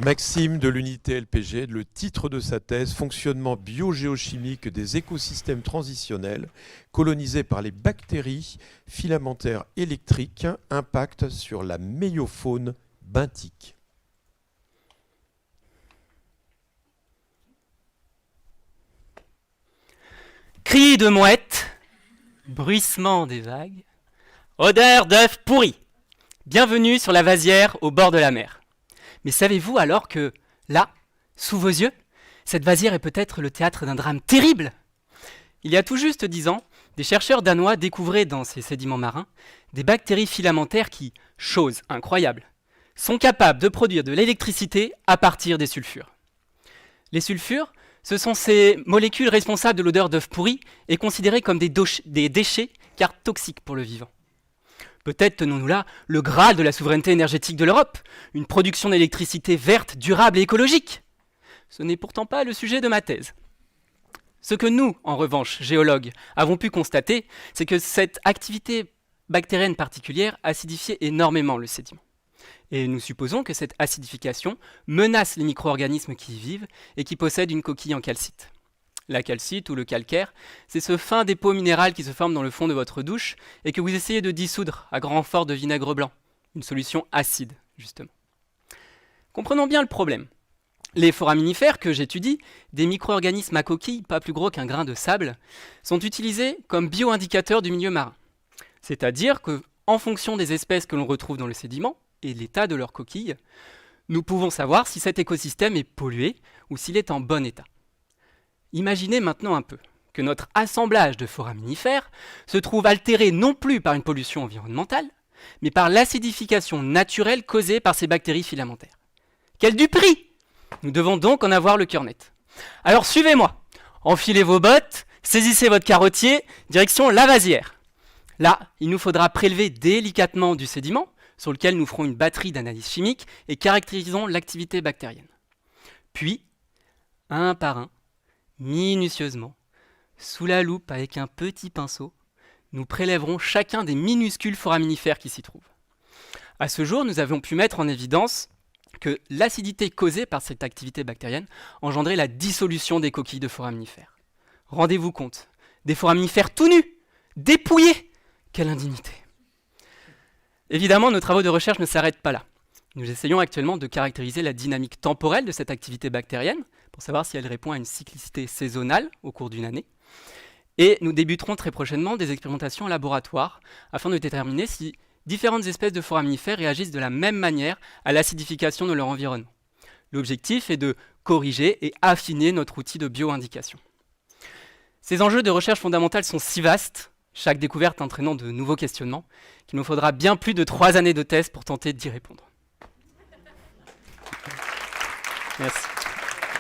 Maxime de l'unité LPG, le titre de sa thèse, Fonctionnement biogéochimique des écosystèmes transitionnels colonisés par les bactéries filamentaires électriques, impact sur la méiofaune benthique. Cris de mouettes, bruissement des vagues, odeur d'œufs pourris. Bienvenue sur la vasière au bord de la mer. Mais savez-vous alors que, là, sous vos yeux, cette vasière est peut-être le théâtre d'un drame terrible ? Il y a tout juste 10 ans, des chercheurs danois découvraient dans ces sédiments marins des bactéries filamentaires qui, chose incroyable, sont capables de produire de l'électricité à partir des sulfures. Les sulfures, ce sont ces molécules responsables de l'odeur d'œufs pourris et considérées comme des déchets car toxiques pour le vivant. Peut-être tenons-nous là le Graal de la souveraineté énergétique de l'Europe, une production d'électricité verte, durable et écologique. Ce n'est pourtant pas le sujet de ma thèse. Ce que nous, en revanche, géologues, avons pu constater, c'est que cette activité bactérienne particulière acidifiait énormément le sédiment. Et nous supposons que cette acidification menace les micro-organismes qui y vivent et qui possèdent une coquille en calcite. La calcite ou le calcaire, c'est ce fin dépôt minéral qui se forme dans le fond de votre douche et que vous essayez de dissoudre à grand renfort de vinaigre blanc, une solution acide, justement. Comprenons bien le problème. Les foraminifères que j'étudie, des micro-organismes à coquille pas plus gros qu'un grain de sable, sont utilisés comme bioindicateurs du milieu marin. C'est-à-dire qu'en fonction des espèces que l'on retrouve dans le sédiment et l'état de leur coquille, nous pouvons savoir si cet écosystème est pollué ou s'il est en bon état. Imaginez maintenant un peu que notre assemblage de foraminifères se trouve altéré non plus par une pollution environnementale, mais par l'acidification naturelle causée par ces bactéries filamentaires. Quel du prix ! Nous devons donc en avoir le cœur net. Alors suivez-moi, enfilez vos bottes, saisissez votre carottier, direction la vasière. Là, il nous faudra prélever délicatement du sédiment, sur lequel nous ferons une batterie d'analyses chimiques et caractérisons l'activité bactérienne. Puis, un par un, minutieusement, sous la loupe avec un petit pinceau, nous prélèverons chacun des minuscules foraminifères qui s'y trouvent. À ce jour, nous avons pu mettre en évidence que l'acidité causée par cette activité bactérienne engendrait la dissolution des coquilles de foraminifères. Rendez-vous compte, des foraminifères tout nus, dépouillés. Quelle indignité! Évidemment, nos travaux de recherche ne s'arrêtent pas là. Nous essayons actuellement de caractériser la dynamique temporelle de cette activité bactérienne pour savoir si elle répond à une cyclicité saisonnale au cours d'une année. Et nous débuterons très prochainement des expérimentations en laboratoire afin de déterminer si différentes espèces de foraminifères réagissent de la même manière à l'acidification de leur environnement. L'objectif est de corriger et affiner notre outil de bioindication. Ces enjeux de recherche fondamentale sont si vastes, chaque découverte entraînant de nouveaux questionnements, qu'il nous faudra bien plus de 3 années de thèse pour tenter d'y répondre. Merci.